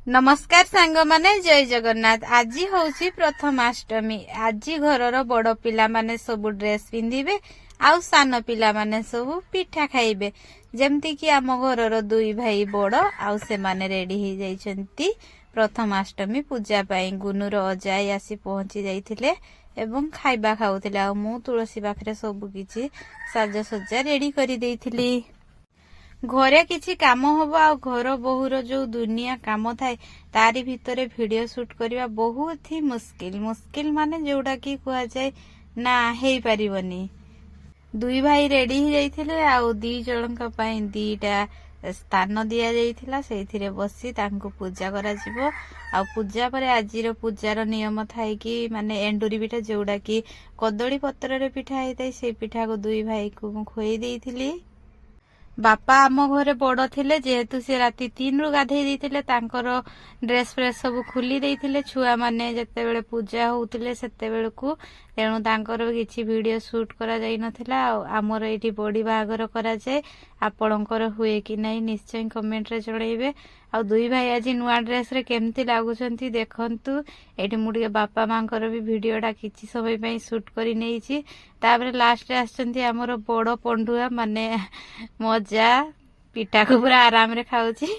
नमस्कार सांग माने जय जगन्नाथ। आज हूँ प्रथमाष्टमी। आज घर बड़ पिला माने सब ड्रेस पिंधिबे आउ सान पिला माने सब पिठा खाइबे। जेमती कि आम घर दुई भाई बड़ आउ से माने रेडी हो जाइछंती प्रथमाष्टमी पूजा पाई। गुनुर अजाई आसी पहुंची जाइथिले एवं खाइबा खाउथिले आ मु तुलसी पाखरे सब किछि साजसज्जा रेडी करि देइथिली। घरे किछि काम हबो आ घर बहुर जो दुनिया काम थाए तारी भितरे वीडियो शूट करबा बहुत ही मुश्किल माने जोड़ा कि कुआ जाए ना हेई परिबनी। दुई भाई रेडी हो जाइथिले आ दी जणक पई दीटा स्थान दिया जाइथिला सेथिरे बसी तांको पूजा करा जिवो। आ पूजा परे आजिर पूजार नियम थाए कि माने एंडुरी पिठा जोड़ा कि कदली पत्र रे पिठा हेताई से पिठा को दुई भाई को खोई देइथिली। बापा आम घरे बड़ थिले जेहेतु से राति 3 रु गाधेई देइथिले तांकर ड्रेस फ्रेस सब खुली देइथिले छुआ माने जेतेबेले पूजा होउथिले सेतेबेलकु तेणु तांकर किछि वीडियो शूट करा जाई नथिला। आमर एठी बड़ी बाहागर करा जाए आपणकर हुए कि नहीं निश्चय कमेंट रे जणाइबे। आ दुई भाई आज नुआ ड्रेस रे केमती लागुछंती देखंतु। एठी मु ଟିକେ बापा मांकर भी वीडियोटा किछि समय पई शूट करी नेइछि। तापर लास्ट रे आछंती हमर बड़ पंडुआ माने मजा पिठा को पूरा आराम रे खाउछि।